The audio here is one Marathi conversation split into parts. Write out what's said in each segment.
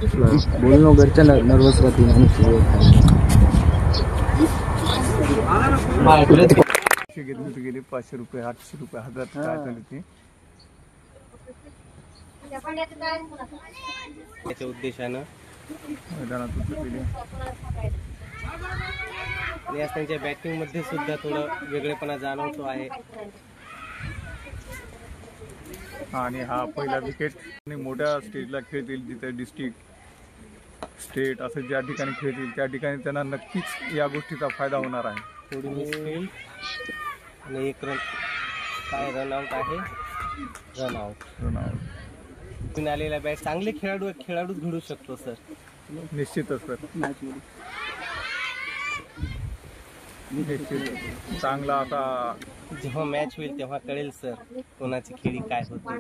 बोलणं घरच्या नर्वस राहतील घेतली गेली 500 रुपये 800 रुपये 1000 काय झाली ती त्याच्या उद्देशानं मैदानात उतरलेली आणि आज त्यांच्या बॅटिंग मध्ये सुद्धा थोडं वेगळेपणा जाणवतो आहे. आणि हा पहिला विकेट आणि मोठ्या स्टेजला खेळतील जिथे डिस्ट्रिक्ट स्टेट असं ज्या ठिकाणी खेळतील त्या ठिकाणी त्यांना नक्कीच या गोष्टीचा फायदा होणार आहे. थोडी मिसफील्ड आणि एक रन काय रनआउट आहे रनआउट आलेला बॅट चांगले खेळाडूच घडू शकतो सर. निश्चितच सर चांगला आता जेव्हा मॅच होईल तेव्हा कळेल सर कोणाची खेळी काय होते.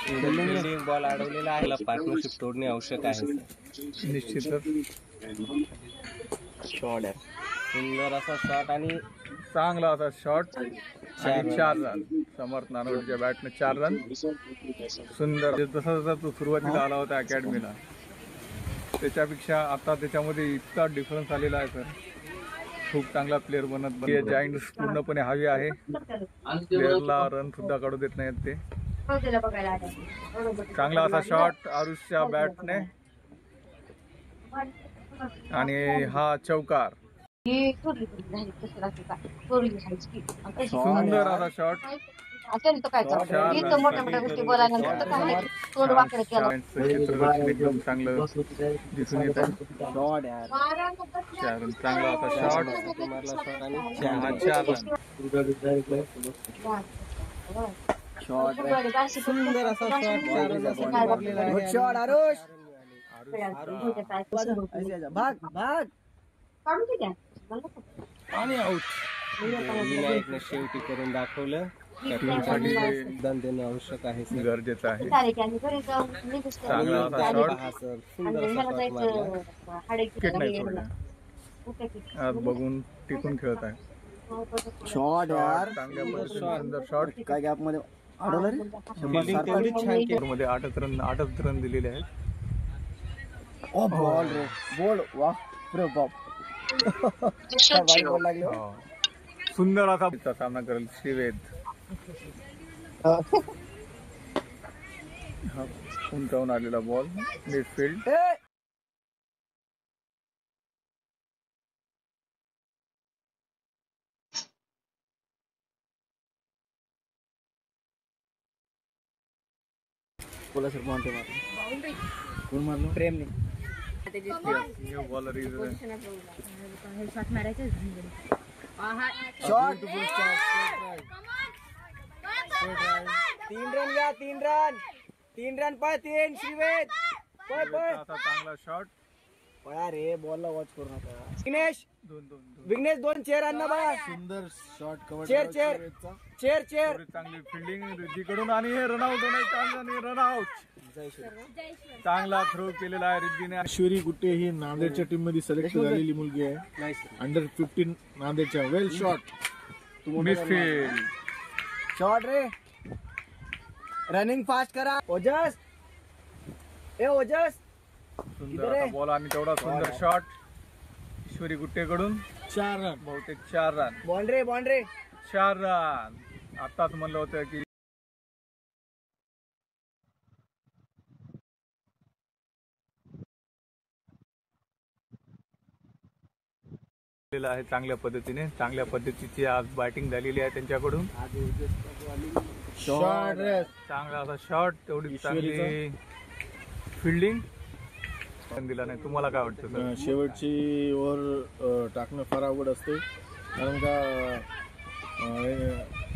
फिल्डिंग बॉल अडवलेला आहे पार्टनरशिप तोडणे आवश्यक आहे सर. निश्चितच शॉट आहे सुंदर असा शॉट आणि चांगला असा शॉट आणि 4 रन समर्थ नानवडच्या बॅटने 4 रन सुंदर जसा जसा तो सुरुवातीला आला होता अकॅडमीला त्याच्यापेक्षा आता त्याच्यामध्ये इतका डिफरन्स आलेला आहे सर. खूप चांगला प्लेअर बनत जाईंट्स पूर्णपणे हवे आहे. प्लेअरला रन सुद्धा काढू देत नाहीत ते. चांगला असा शॉट आरुषच्या बॅटने आणि हा चौकार सुंदर असा शॉट. मोठ्या मोठ्या गोष्टी बोलायला तोंड वाकडं केलं एकदम चांगलं दिसून येत आहे. चांगला असा शॉट सुंदर असा आणि आउट. विनायकने शेवटी करून दाखवलं. दान देणं आवश्यक आहे गरजेचं आहे. चांगला असा शॉट विकेट नाही सोडला. आज बघून टिकून खेळत आहे. शॉट यार चांगल्या पद्धतीने सुंदर शॉट. काय गॅप मध्ये अडवलं रे मध्ये 8 रन दिलेले आहेत. ओ बॉल रे बॉल वाह प्रो बाप बॉल लागले हो. सुंदर असा सामना करेल श्रीवेद. उंचावून आलेला बॉल मिडफील्ड बोला सर कोण मारलो प्रेमने बॉलर शॉट 3 रन घ्या 3 रन पळ 3 श्रीवेद पळ चांगला शॉट पळा रे बॉलला वॉच करू नका. विघ्नेश 2 चेअर आणा बघा. सुंदर शॉट कव्हर चेअर चांगली फिल्डिंग रिद्धीकडून आणि हे रनआउट होण्याची रनआउट. चांगला थ्रो केलेला आहे रिद्धीने. ईश्वरी गुट्टे ही नांदेडच्या टीम मध्ये सिलेक्ट झालेली मुलगी आहे. अंडर 15 नांदेडच्या. वेल शॉट मिसफील्ड शॉट रे रनिंग फास्ट करा. ओजस सुंदर बॉल आणि तेवढा सुंदर शॉट ईश्वरी गुट्टेकडून. 4 रन बहुतेक 4 रन. बॉन्ड्रे 4 रन. आताच म्हणलं होतं की आहे चांगल्या पद्धतीची आज बॅटिंग झालेली आहे त्यांच्याकडून. शॉट चांगला असा शॉट तेवढी चांगली फिल्डिंग दिला नाही. तुम्हाला काय वाटतं सर? शेवटची ओव्हर टाकणं फार अवघड असते कारण का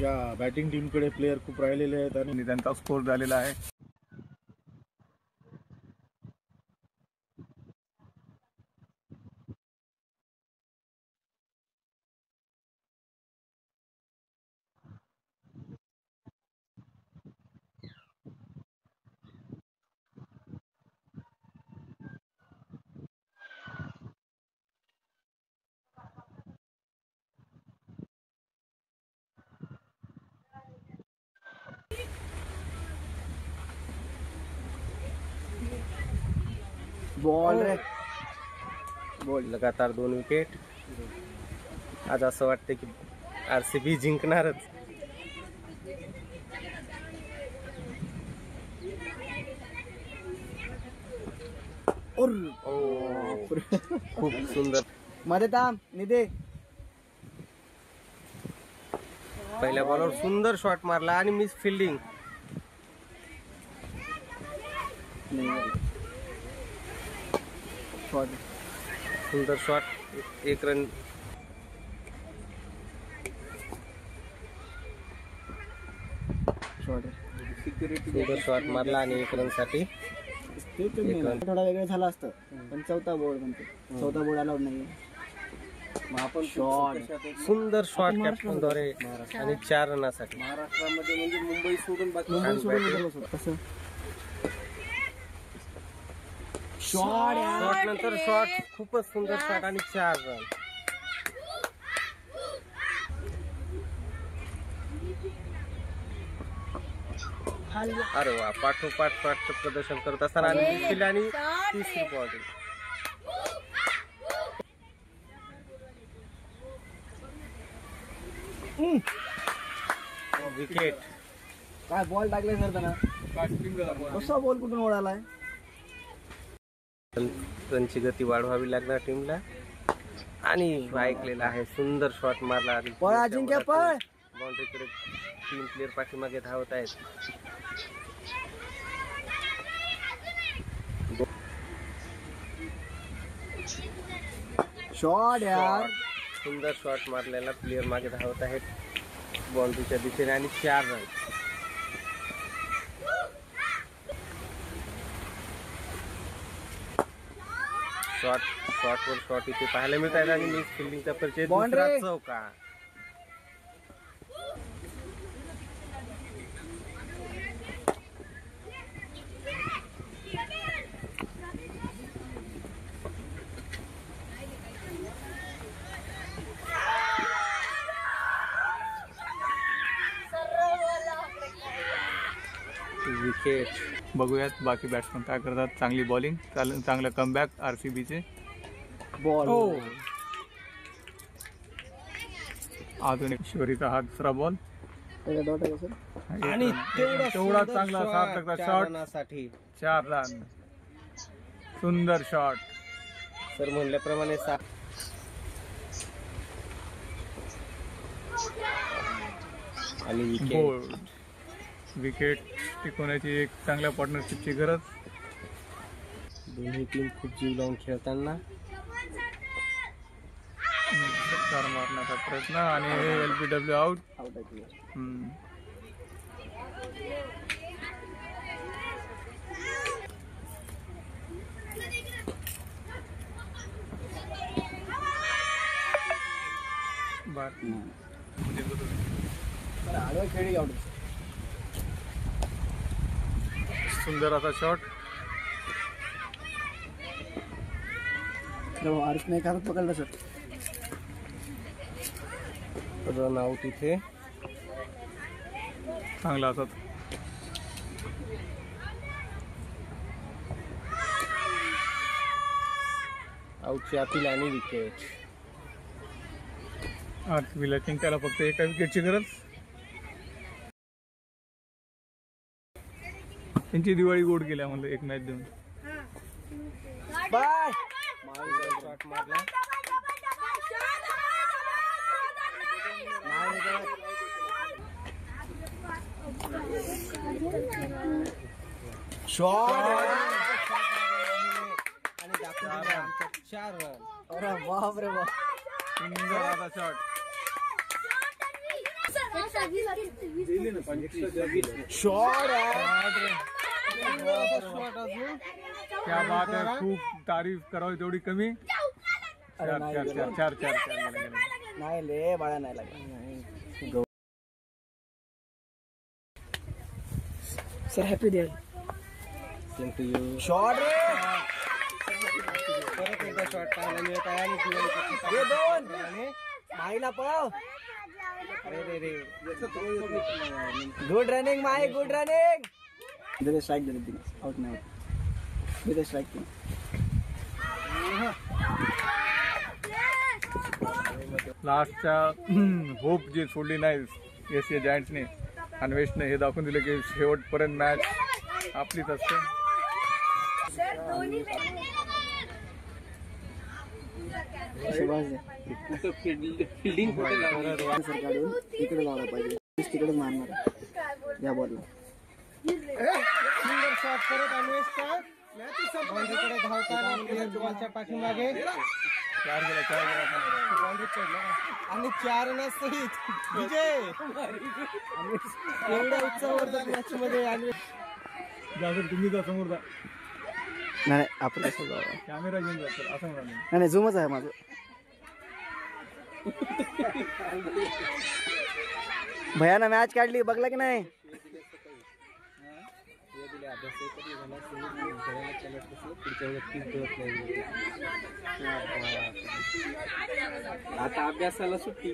या बॅटिंग टीमकडे प्लेयर खूप राहिलेले आहेत आणि त्यांचा स्कोर झालेला आहे. बॉल रे बॉल. लगातार 2 विकेट. आज असं वाटतं की RCB जिंकणारच. खूप सुंदर. मध्ये थांब निधे. पहिल्या बॉलवर सुंदर शॉट मारला आणि मिस फिल्डिंग. सुंदर शॉट. 1 रन. सुंदर शॉट मारला आणि 1 रन साठी. थोडा वेगळं झाला असतं पण चौथा बोर्ड म्हणते. चौथा बोर्ड अलाउड नाही. सुंदर शॉट कॅप्टन द्वारे आणि 4 रनासाठी. महाराष्ट्रामध्ये म्हणजे मुंबई सोडून कसं शॉट नंतर शॉट. खूपच सुंदर शॉट आणि 4 रन. अरे वा. पाठोपाठ शॉटचं प्रदर्शन करत असताना आणि मिसफिल्ड आणि 3री बॉलिंग. विकेट. काय बॉल टाकले सर त्यांना. कसा बॉल कुठून ओढालाय. रनची गती वाढवावी लागणार टीमला. आणि ऐकलेला आहे सुंदर शॉट मारला. पळ अजिंक्य पळ. बाउंड्रीकडे 3 प्लेयर पाठीमागे धावत आहेत. शॉट यार. सुंदर शॉट मारलेला. प्लेयर मागे धावत आहेत बाउंड्रीच्या दिशेने आणि 4 रन. शॉटवर शॉट इथे पाहायला मिळत आहेत आणि मिस फिल्डिंगचा परिचय. दुसरा चौका. विकेट. बघूयात बाकी बॅट्समन काय करतात. चांगली बॉलिंग. चांगलं कमबॅक RCBचे. बॉल. आधुनिक ईश्वरीचा हा दुसरा बॉल. आणि तेवढा चांगला सार्थकचा शॉट. 4 रन. सुंदर शॉट. सर म्हणल्याप्रमाणे आणि विकेट. विकेट टिकवण्याची एक चांगल्या पार्टनरशिपची गरज. दोन्ही टीम खूप जीव लावून खेळताना. षटकार मारण्याचा प्रयत्न आणि LBW आउट. खेळी आउट. सुंदर असा शॉट. आरिफ नाही का पकडला सर. रन आउट इथे. चांगला असा. आउटची अपील आणि विकेट. RCBला जिंकायला फक्त एका विकेटची गरज. त्यांची दिवाळी गोड केल्या म्हणलं एक मॅच देऊन. बाय. शॉट मारला. शॉट. आणि 4 रन. अरे बाप रे बाप. सुंदर असा शॉट. शॉट क्या बात आहे. खूप तारीफ करावी तेवढी कमी. 4 नाही ले बाळा नाही लागला. Sir happy Diwali. Same to you. Shot रे. परत एकदा शॉट पाहायला मिळत आहे आणि हे दोन माईला पळव. गुड रनिंग माई. Good running. स्ट्राईक दिली. आउट नाही. स्ट्राईक लास्टच्या होप जी सोडली नाही एस जायंट्सने आणि वेस्टने हे दाखवून दिलं की शेवटपर्यंत मॅच आपलीच असते. फिल्डिंग काढून इकडे लावला पाहिजे, तिकडे मारणार या बॉलला. सुंदर शॉट करत अन्वेषचा बाउंड्रीकडे धावतात बॉलच्या पाठीमागे 4 गेला आणि 4 सहित विजय. एवढ्या उत्साहावर्धक मॅच मध्ये तुम्ही जा समोर जा, नाही आपण कसं जाऊ, कॅमेरा घेऊन जातो असं म्हणा. नाही झूमच आहे माझं. भयानं मॅच काढली, बघला की नाही. आता अभ्यासाला सुट्टी.